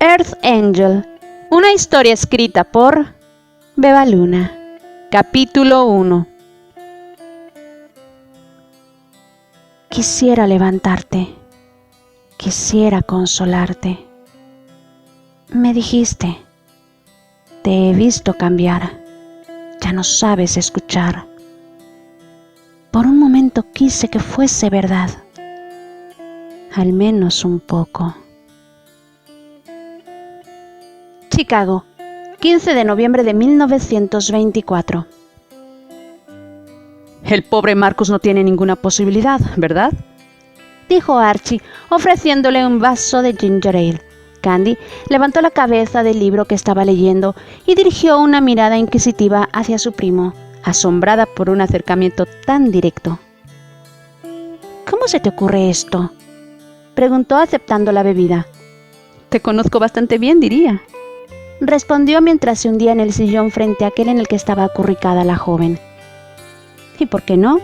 Earth Angel, una historia escrita por Beba Luna. Capítulo 1. Quisiera levantarte, quisiera consolarte. Me dijiste, te he visto cambiar, ya no sabes escuchar. Por un momento quise que fuese verdad, al menos un poco. Chicago, 15 de noviembre de 1924. El pobre Marcus no tiene ninguna posibilidad, ¿verdad?, dijo Archie, ofreciéndole un vaso de ginger ale. Candy levantó la cabeza del libro que estaba leyendo y dirigió una mirada inquisitiva hacia su primo, asombrada por un acercamiento tan directo. ¿Cómo se te ocurre esto?, preguntó aceptando la bebida. Te conozco bastante bien, diría, respondió mientras se hundía en el sillón frente a aquel en el que estaba acurrucada la joven. ¿Y por qué no?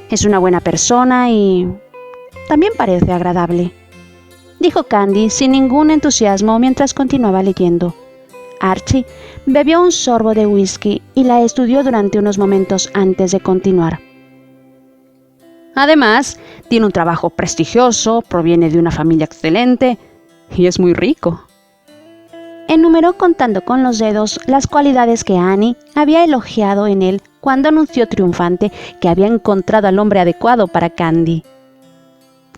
Es una buena persona y también parece agradable, dijo Candy sin ningún entusiasmo mientras continuaba leyendo. Archie bebió un sorbo de whisky y la estudió durante unos momentos antes de continuar. Además, tiene un trabajo prestigioso, proviene de una familia excelente y es muy rico. Enumeró contando con los dedos las cualidades que Annie había elogiado en él cuando anunció triunfante que había encontrado al hombre adecuado para Candy.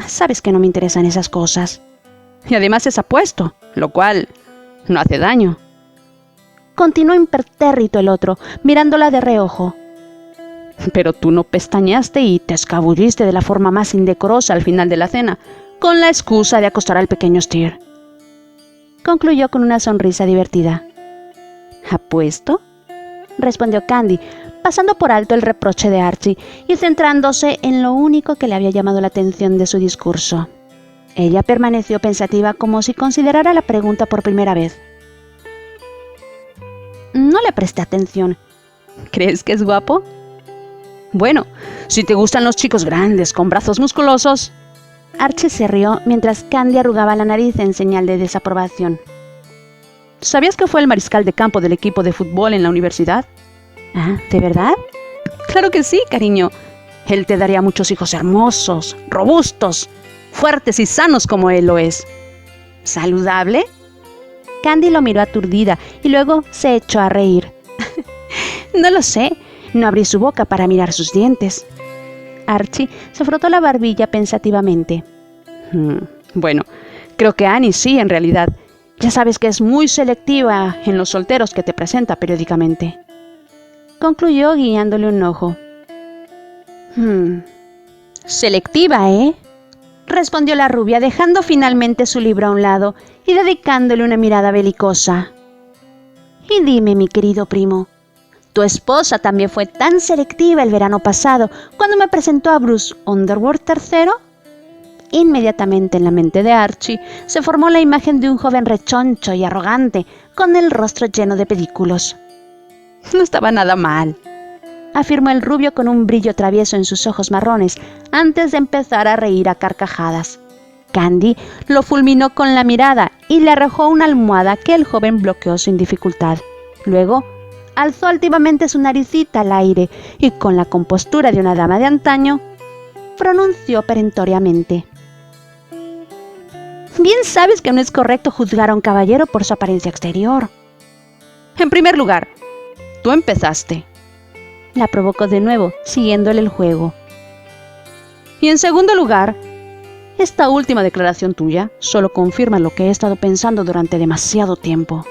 Sabes que no me interesan esas cosas. Y además es apuesto, lo cual no hace daño. Continuó impertérrito el otro, mirándola de reojo. Pero tú no pestañeaste y te escabulliste de la forma más indecorosa al final de la cena, con la excusa de acostar al pequeño Steer. Concluyó con una sonrisa divertida. ¿Apuesto?, respondió Candy, pasando por alto el reproche de Archie y centrándose en lo único que le había llamado la atención de su discurso. Ella permaneció pensativa como si considerara la pregunta por primera vez. No le presté atención. ¿Crees que es guapo? Bueno, si te gustan los chicos grandes con brazos musculosos. Archie se rió mientras Candy arrugaba la nariz en señal de desaprobación. ¿Sabías que fue el mariscal de campo del equipo de fútbol en la universidad? Ah, ¿de verdad? Claro que sí, cariño. Él te daría muchos hijos hermosos, robustos, fuertes y sanos como él lo es. ¿Saludable? Candy lo miró aturdida y luego se echó a reír. No lo sé, no abrí su boca para mirar sus dientes. Archie se frotó la barbilla pensativamente. Bueno, creo que Annie sí, en realidad. Ya sabes que es muy selectiva en los solteros que te presenta periódicamente. Concluyó guiñándole un ojo. Selectiva, ¿eh?, respondió la rubia, dejando finalmente su libro a un lado y dedicándole una mirada belicosa. Y dime, mi querido primo, tu esposa también fue tan selectiva el verano pasado cuando me presentó a Bruce Underwood III. Inmediatamente en la mente de Archie se formó la imagen de un joven rechoncho y arrogante con el rostro lleno de pedículos. No estaba nada mal, afirmó el rubio con un brillo travieso en sus ojos marrones antes de empezar a reír a carcajadas. Candy lo fulminó con la mirada y le arrojó una almohada que el joven bloqueó sin dificultad. Luego alzó altivamente su naricita al aire y con la compostura de una dama de antaño, pronunció perentoriamente. Bien sabes que no es correcto juzgar a un caballero por su apariencia exterior. En primer lugar, tú empezaste. La provocó de nuevo, siguiéndole el juego. Y en segundo lugar, esta última declaración tuya solo confirma lo que he estado pensando durante demasiado tiempo.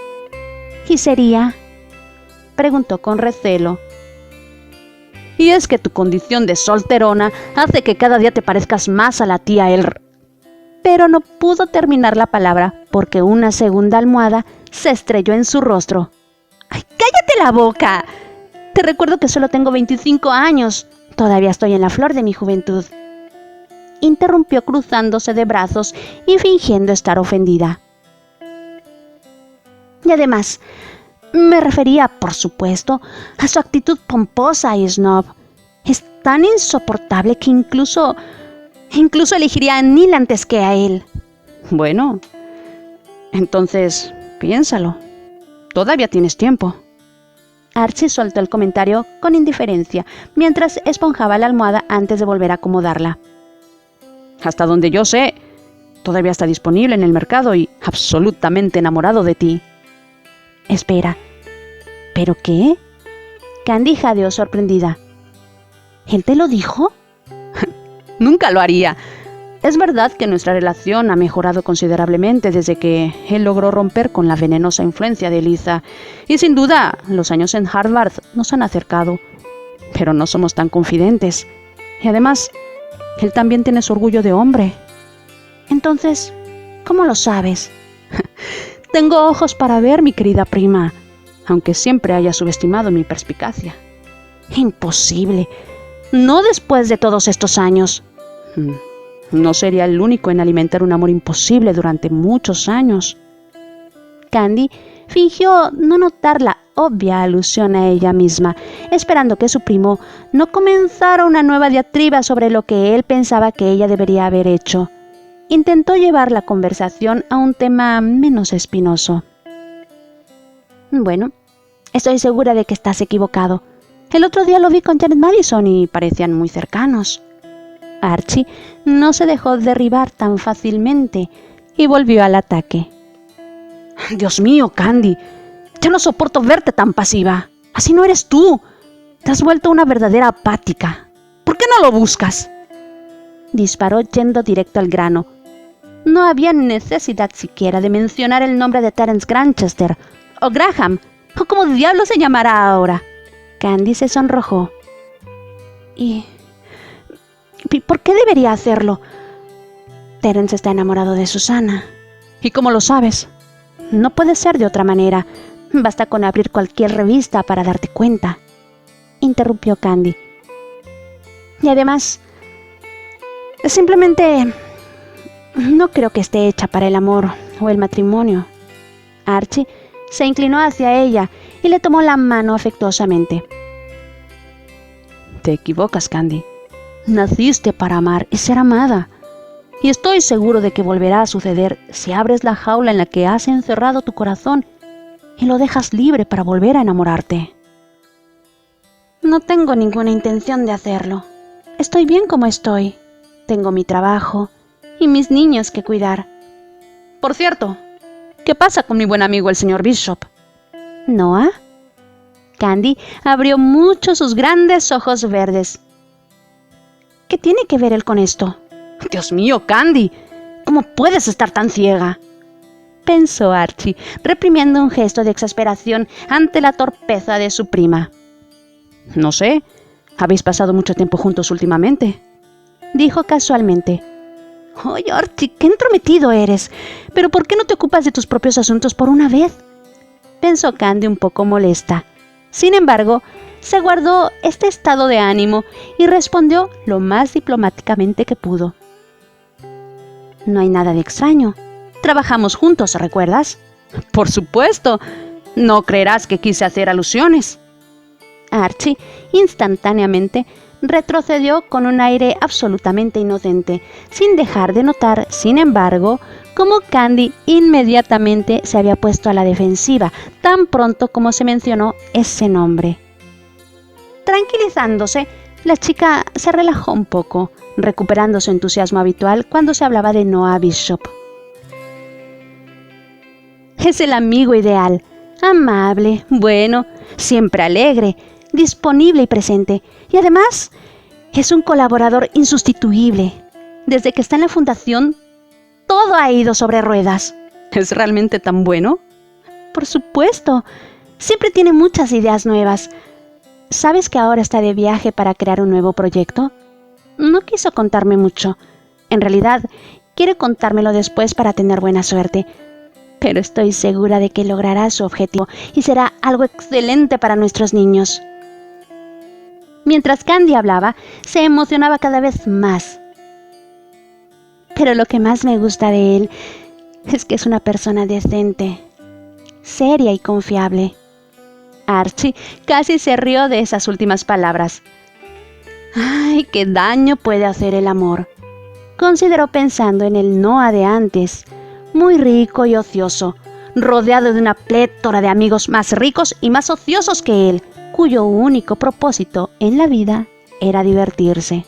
¿Y sería?, preguntó con recelo. Y es que tu condición de solterona hace que cada día te parezcas más a la tía El... Pero no pudo terminar la palabra porque una segunda almohada se estrelló en su rostro. ¡Ay, cállate la boca! Te recuerdo que solo tengo 25 años. Todavía estoy en la flor de mi juventud. Interrumpió cruzándose de brazos y fingiendo estar ofendida. Y además, me refería, por supuesto, a su actitud pomposa y snob. Es tan insoportable que incluso elegiría a Neil antes que a él. Bueno, Entonces, piénsalo. Todavía tienes tiempo. Archie soltó el comentario con indiferencia, mientras esponjaba la almohada antes de volver a acomodarla. Hasta donde yo sé, todavía está disponible en el mercado y absolutamente enamorado de ti. Espera, ¿pero qué? Candy jadeó sorprendida. ¿Él te lo dijo? Nunca lo haría. Es verdad que nuestra relación ha mejorado considerablemente desde que él logró romper con la venenosa influencia de Eliza. Y sin duda, los años en Harvard nos han acercado. Pero no somos tan confidentes. Y además, él también tiene su orgullo de hombre. Entonces, ¿cómo lo sabes? Tengo ojos para ver, mi querida prima, aunque siempre haya subestimado mi perspicacia. Imposible. No después de todos estos años. No sería el único en alimentar un amor imposible durante muchos años. Candy fingió no notar la obvia alusión a ella misma, esperando que su primo no comenzara una nueva diatriba sobre lo que él pensaba que ella debería haber hecho. Intentó llevar la conversación a un tema menos espinoso. Bueno, estoy segura de que estás equivocado. El otro día lo vi con Janet Madison y parecían muy cercanos. Archie no se dejó derribar tan fácilmente y volvió al ataque. Dios mío, Candy, ya no soporto verte tan pasiva. Así no eres tú. Te has vuelto una verdadera apática. ¿Por qué no lo buscas? Disparó yendo directo al grano. No había necesidad siquiera de mencionar el nombre de Terence Granchester, o Graham, o como diablo se llamará ahora. Candy se sonrojó. ¿Y por qué debería hacerlo? Terence está enamorado de Susana. ¿Y cómo lo sabes? No puede ser de otra manera. Basta con abrir cualquier revista para darte cuenta, interrumpió Candy. Y además, simplemente no creo que esté hecha para el amor o el matrimonio. Archie se inclinó hacia ella y le tomó la mano afectuosamente. Te equivocas, Candy. Naciste para amar y ser amada. Y estoy seguro de que volverá a suceder si abres la jaula en la que has encerrado tu corazón y lo dejas libre para volver a enamorarte. No tengo ninguna intención de hacerlo. Estoy bien como estoy. Tengo mi trabajo y mis niños que cuidar. Por cierto, ¿qué pasa con mi buen amigo el señor Bishop? ¿Noah? Candy abrió mucho sus grandes ojos verdes. ¿Qué tiene que ver él con esto? Dios mío, Candy, ¿cómo puedes estar tan ciega? Pensó Archie, reprimiendo un gesto de exasperación ante la torpeza de su prima. No sé, ¿habéis pasado mucho tiempo juntos últimamente? Dijo casualmente. Oye, Archie, qué entrometido eres. ¿Pero por qué no te ocupas de tus propios asuntos por una vez? Pensó Candy un poco molesta. Sin embargo, se guardó este estado de ánimo y respondió lo más diplomáticamente que pudo. No hay nada de extraño. Trabajamos juntos, ¿recuerdas? Por supuesto. No creerás que quise hacer alusiones. Archie instantáneamente retrocedió con un aire absolutamente inocente, sin dejar de notar, sin embargo, cómo Candy inmediatamente se había puesto a la defensiva, tan pronto como se mencionó ese nombre. Tranquilizándose, la chica se relajó un poco, recuperando su entusiasmo habitual cuando se hablaba de Noah Bishop. Es el amigo ideal, amable, bueno, siempre alegre, disponible y presente, y además es un colaborador insustituible. Desde que está en la fundación, todo ha ido sobre ruedas. ¿Es realmente tan bueno? Por supuesto, siempre tiene muchas ideas nuevas. ¿Sabes que ahora está de viaje para crear un nuevo proyecto? No quiso contarme mucho. En realidad, quiere contármelo después para tener buena suerte. Pero estoy segura de que logrará su objetivo y será algo excelente para nuestros niños. Mientras Candy hablaba, se emocionaba cada vez más. Pero lo que más me gusta de él es que es una persona decente, seria y confiable. Archie casi se rió de esas últimas palabras. ¡Ay, qué daño puede hacer el amor!, consideró pensando en el Noah de antes, muy rico y ocioso, rodeado de una plétora de amigos más ricos y más ociosos que él, cuyo único propósito en la vida era divertirse.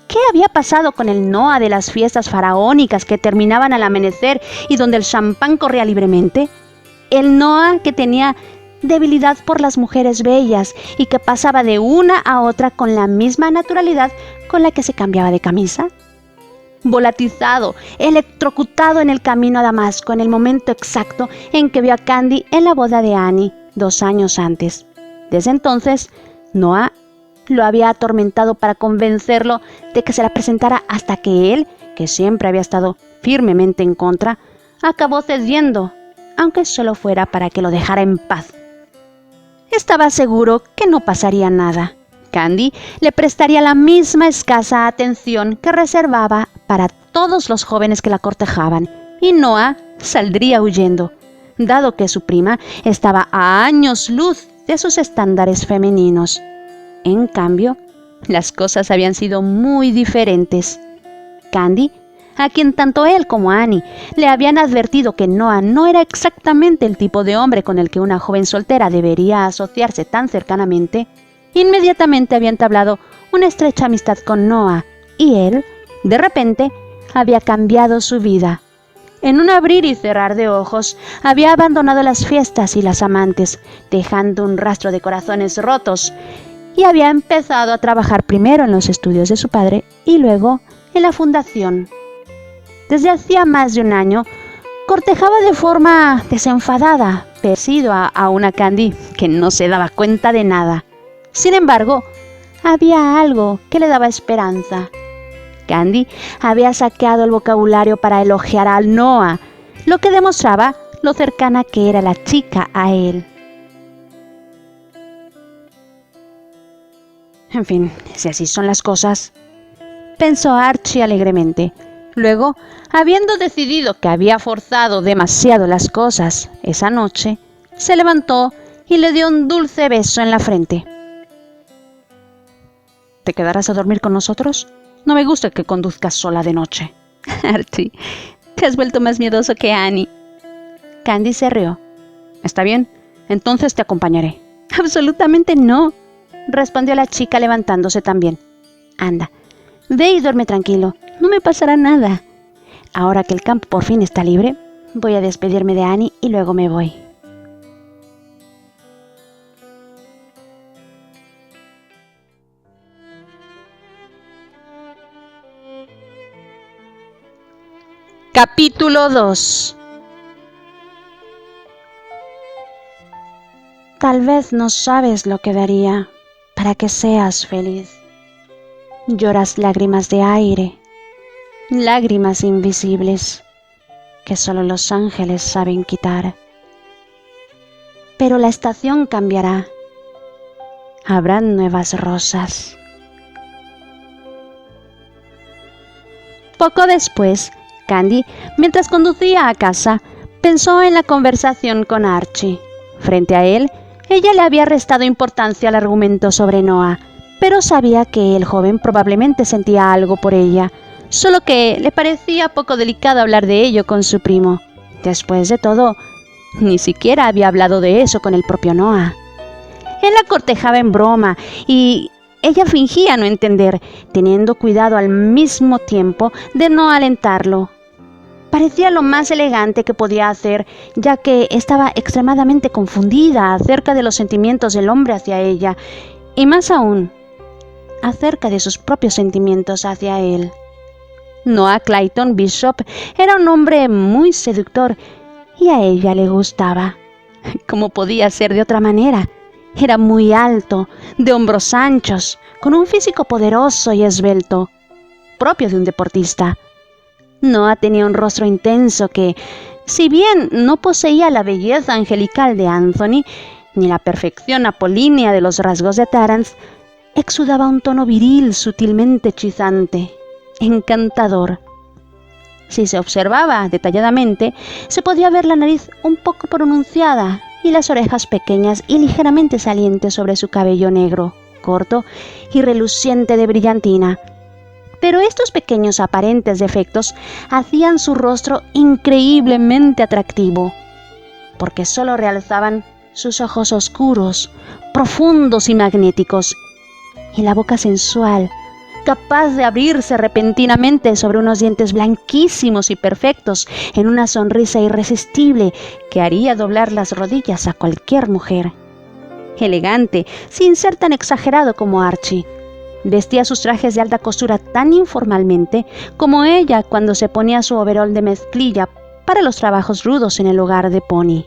¿Qué había pasado con el Noah de las fiestas faraónicas que terminaban al amanecer y donde el champán corría libremente? El Noah que tenía debilidad por las mujeres bellas y que pasaba de una a otra con la misma naturalidad con la que se cambiaba de camisa. Volatizado, electrocutado en el camino a Damasco en el momento exacto en que vio a Candy en la boda de Annie 2 años antes. Desde entonces, Noah lo había atormentado para convencerlo de que se la presentara hasta que él, que siempre había estado firmemente en contra, acabó cediendo, aunque solo fuera para que lo dejara en paz. Estaba seguro que no pasaría nada. Candy le prestaría la misma escasa atención que reservaba para todos los jóvenes que la cortejaban, y Noah saldría huyendo, dado que su prima estaba a años luz de sus estándares femeninos. En cambio, las cosas habían sido muy diferentes. Candy, a quien tanto él como Annie le habían advertido que Noah no era exactamente el tipo de hombre con el que una joven soltera debería asociarse tan cercanamente, inmediatamente había entablado una estrecha amistad con Noah, y él, de repente, había cambiado su vida. En un abrir y cerrar de ojos, había abandonado las fiestas y las amantes, dejando un rastro de corazones rotos, y había empezado a trabajar primero en los estudios de su padre y luego en la fundación. Desde hacía más de un año, cortejaba de forma desenfadada, parecido a una Candy que no se daba cuenta de nada. Sin embargo, había algo que le daba esperanza. Candy había saqueado el vocabulario para elogiar a Noah, lo que demostraba lo cercana que era la chica a él. En fin, si así son las cosas, pensó Archie alegremente. Luego, habiendo decidido que había forzado demasiado las cosas esa noche, se levantó y le dio un dulce beso en la frente. ¿Te quedarás a dormir con nosotros? No me gusta que conduzcas sola de noche. Archie, te has vuelto más miedoso que Annie. Candy se rió. Está bien, entonces te acompañaré. Absolutamente no, respondió la chica levantándose también. Anda, ve y duerme tranquilo, no me pasará nada. Ahora que el campo por fin está libre, voy a despedirme de Annie y luego me voy. Capítulo 2. Tal vez no sabes lo que daría para que seas feliz. Lloras lágrimas de aire, lágrimas invisibles que solo los ángeles saben quitar. Pero la estación cambiará. Habrán nuevas rosas. Poco después, Candy, mientras conducía a casa, pensó en la conversación con Archie. Frente a él, ella le había restado importancia al argumento sobre Noah, pero sabía que el joven probablemente sentía algo por ella, solo que le parecía poco delicado hablar de ello con su primo. Después de todo, ni siquiera había hablado de eso con el propio Noah. Él la cortejaba en broma y ella fingía no entender, teniendo cuidado al mismo tiempo de no alentarlo. Parecía lo más elegante que podía hacer, ya que estaba extremadamente confundida acerca de los sentimientos del hombre hacia ella, y más aún, acerca de sus propios sentimientos hacia él. Noah Clayton Bishop era un hombre muy seductor, y a ella le gustaba. ¿Cómo podía ser de otra manera? Era muy alto, de hombros anchos, con un físico poderoso y esbelto, propio de un deportista. Noah tenía un rostro intenso que, si bien no poseía la belleza angelical de Anthony, ni la perfección apolínea de los rasgos de Terence, exudaba un tono viril sutilmente hechizante, encantador. Si se observaba detalladamente, se podía ver la nariz un poco pronunciada y las orejas pequeñas y ligeramente salientes sobre su cabello negro, corto y reluciente de brillantina. Pero estos pequeños aparentes defectos hacían su rostro increíblemente atractivo, porque solo realzaban sus ojos oscuros, profundos y magnéticos, y la boca sensual, capaz de abrirse repentinamente sobre unos dientes blanquísimos y perfectos en una sonrisa irresistible que haría doblar las rodillas a cualquier mujer. Elegante, sin ser tan exagerado como Archie, vestía sus trajes de alta costura tan informalmente como ella cuando se ponía su overol de mezclilla para los trabajos rudos en el hogar de Pony.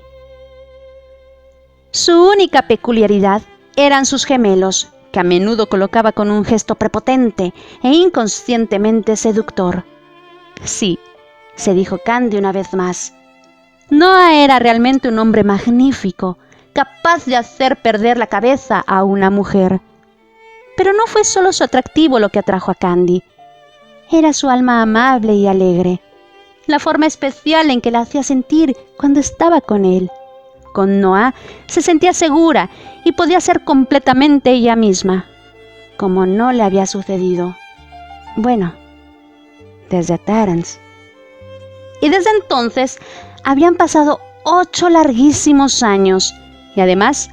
Su única peculiaridad eran sus gemelos, que a menudo colocaba con un gesto prepotente e inconscientemente seductor. Sí, se dijo Candy una vez más, Noah era realmente un hombre magnífico, capaz de hacer perder la cabeza a una mujer. Pero no fue solo su atractivo lo que atrajo a Candy. Era su alma amable y alegre, la forma especial en que la hacía sentir cuando estaba con él. Con Noah se sentía segura y podía ser completamente ella misma, como no le había sucedido. Bueno, desde Terence. Y desde entonces habían pasado 8 larguísimos años, y además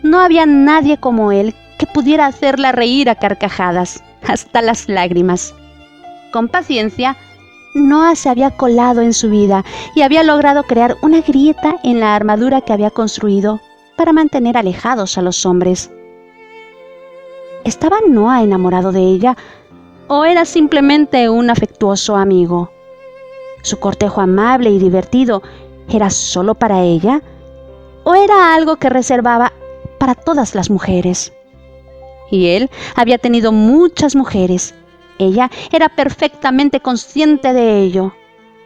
no había nadie como él que pudiera hacerla reír a carcajadas, hasta las lágrimas. Con paciencia, Noah se había colado en su vida y había logrado crear una grieta en la armadura que había construido para mantener alejados a los hombres. ¿Estaba Noah enamorado de ella o era simplemente un afectuoso amigo? ¿Su cortejo amable y divertido era solo para ella o era algo que reservaba para todas las mujeres? Y él había tenido muchas mujeres. Ella era perfectamente consciente de ello.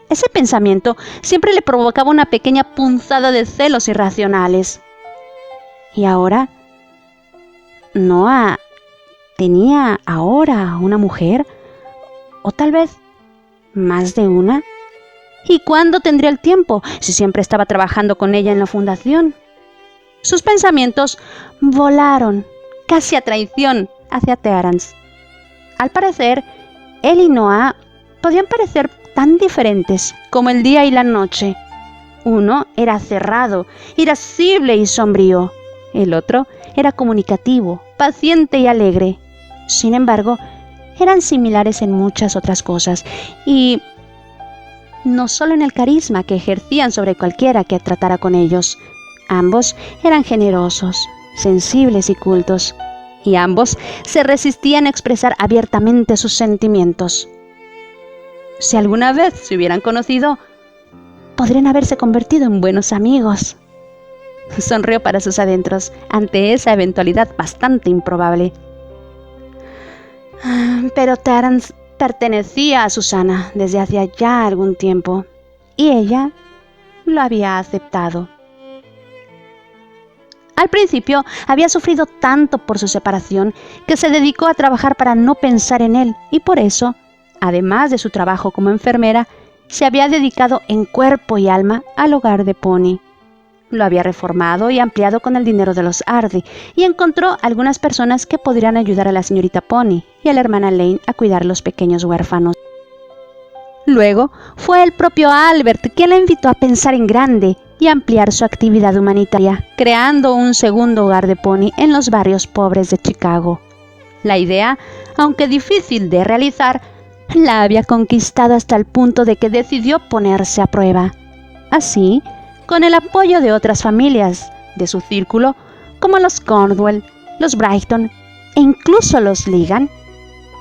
Ese pensamiento siempre le provocaba una pequeña punzada de celos irracionales. Y ahora, Noah tenía ahora una mujer, o tal vez más de una. ¿Y cuándo tendría el tiempo si siempre estaba trabajando con ella en la fundación? Sus pensamientos volaron, casi a traición, hacia Terence. Al parecer, él y Noah podían parecer tan diferentes como el día y la noche. Uno era cerrado, irascible y sombrío. El otro era comunicativo, paciente y alegre. Sin embargo, eran similares en muchas otras cosas, y no solo en el carisma que ejercían sobre cualquiera que tratara con ellos. Ambos eran generosos, sensibles y cultos, y ambos se resistían a expresar abiertamente sus sentimientos. Si alguna vez se hubieran conocido, podrían haberse convertido en buenos amigos. Sonrió para sus adentros ante esa eventualidad bastante improbable. Pero Terence pertenecía a Susana desde hacía ya algún tiempo, y ella lo había aceptado. Al principio había sufrido tanto por su separación que se dedicó a trabajar para no pensar en él, y por eso, además de su trabajo como enfermera, se había dedicado en cuerpo y alma al hogar de Pony. Lo había reformado y ampliado con el dinero de los Hardy, y encontró algunas personas que podrían ayudar a la señorita Pony y a la hermana Lane a cuidar a los pequeños huérfanos. Luego fue el propio Albert quien la invitó a pensar en grande y ampliar su actividad humanitaria, creando un segundo hogar de Pony en los barrios pobres de Chicago. La idea, aunque difícil de realizar, la había conquistado hasta el punto de que decidió ponerse a prueba. Así, con el apoyo de otras familias de su círculo, como los Cornwell, los Brighton e incluso los Ligan,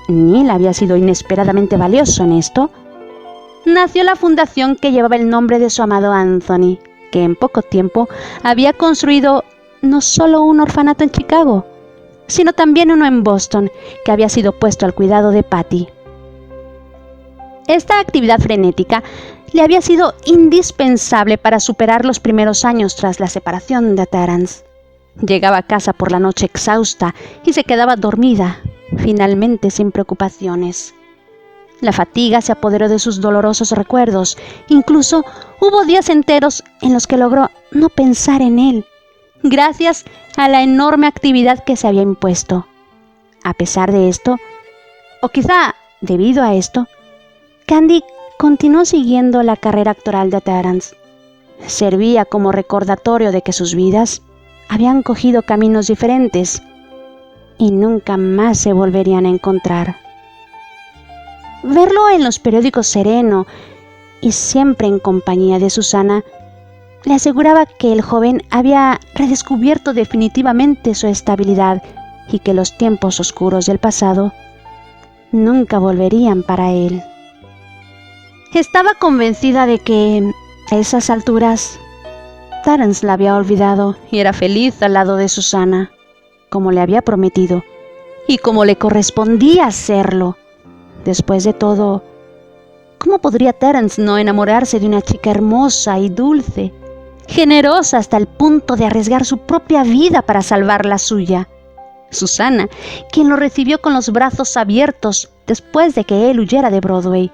Neil había sido inesperadamente valioso en esto, nació la fundación que llevaba el nombre de su amado Anthony, que en poco tiempo había construido no solo un orfanato en Chicago, sino también uno en Boston, que había sido puesto al cuidado de Patty. Esta actividad frenética le había sido indispensable para superar los primeros años tras la separación de Terence. Llegaba a casa por la noche exhausta y se quedaba dormida, finalmente sin preocupaciones. La fatiga se apoderó de sus dolorosos recuerdos. Incluso hubo días enteros en los que logró no pensar en él, gracias a la enorme actividad que se había impuesto. A pesar de esto, o quizá Debido a esto, Candy continuó siguiendo la carrera actoral de Terence. Servía como recordatorio de que sus vidas habían cogido caminos diferentes y nunca más se volverían a encontrar. Verlo en los periódicos sereno y siempre en compañía de Susana le aseguraba que el joven había redescubierto definitivamente su estabilidad y que los tiempos oscuros del pasado nunca volverían para él. Estaba convencida de que, a esas alturas, Terence la había olvidado y era feliz al lado de Susana, como le había prometido y como le correspondía hacerlo. Después de todo, ¿cómo podría Terence no enamorarse de una chica hermosa y dulce, generosa hasta el punto de arriesgar su propia vida para salvar la suya? Susana, quien lo recibió con los brazos abiertos después de que él huyera de Broadway.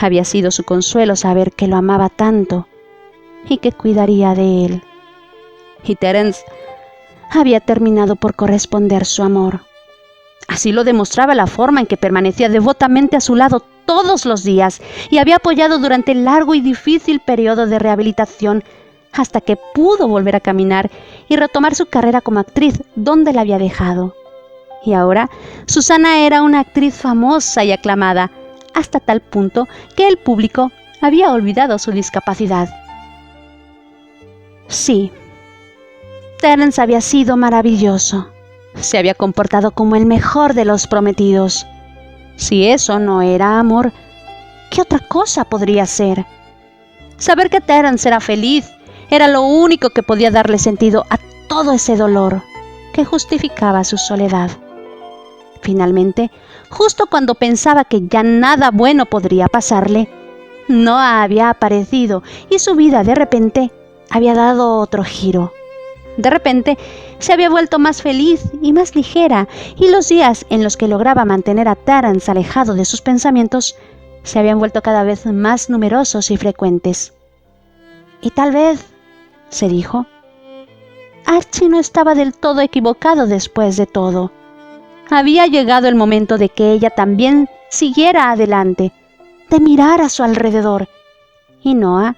Había sido su consuelo saber que lo amaba tanto y que cuidaría de él. Y Terence había terminado por corresponder su amor. Así lo demostraba la forma en que permanecía devotamente a su lado todos los días y había apoyado durante el largo y difícil periodo de rehabilitación hasta que pudo volver a caminar y retomar su carrera como actriz donde la había dejado. Y ahora Susana era una actriz famosa y aclamada, hasta tal punto que el público había olvidado su discapacidad. Sí, Terence había sido maravilloso. Se había comportado como el mejor de los prometidos. Si eso no era amor, ¿qué otra cosa podría ser? Saber que Terence era feliz era lo único que podía darle sentido a todo ese dolor que justificaba su soledad. Finalmente, justo cuando pensaba que ya nada bueno podría pasarle, Noah había aparecido y su vida de repente había dado otro giro. De repente se había vuelto más feliz y más ligera, y los días en los que lograba mantener a Terence alejado de sus pensamientos se habían vuelto cada vez más numerosos y frecuentes. Y tal vez, se dijo, Archie no estaba del todo equivocado después de todo. Había llegado el momento de que ella también siguiera adelante, de mirar a su alrededor, y Noah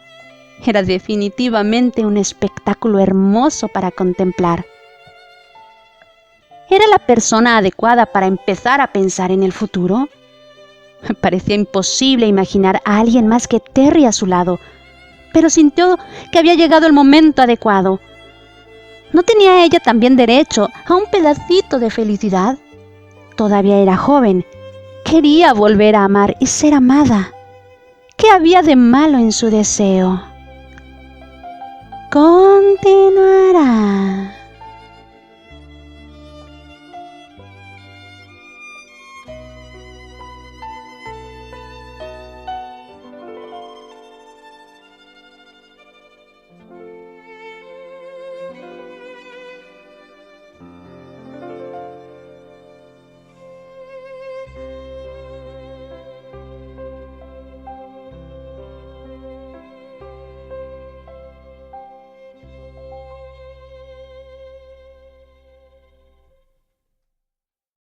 era definitivamente un espectáculo hermoso para contemplar. ¿Era la persona adecuada para empezar a pensar en el futuro? Parecía imposible imaginar a alguien más que Terry a su lado, pero sintió que había llegado el momento adecuado. ¿No tenía ella también derecho a un pedacito de felicidad? Todavía era joven, quería volver a amar y ser amada. ¿Qué había de malo en su deseo? Continuará.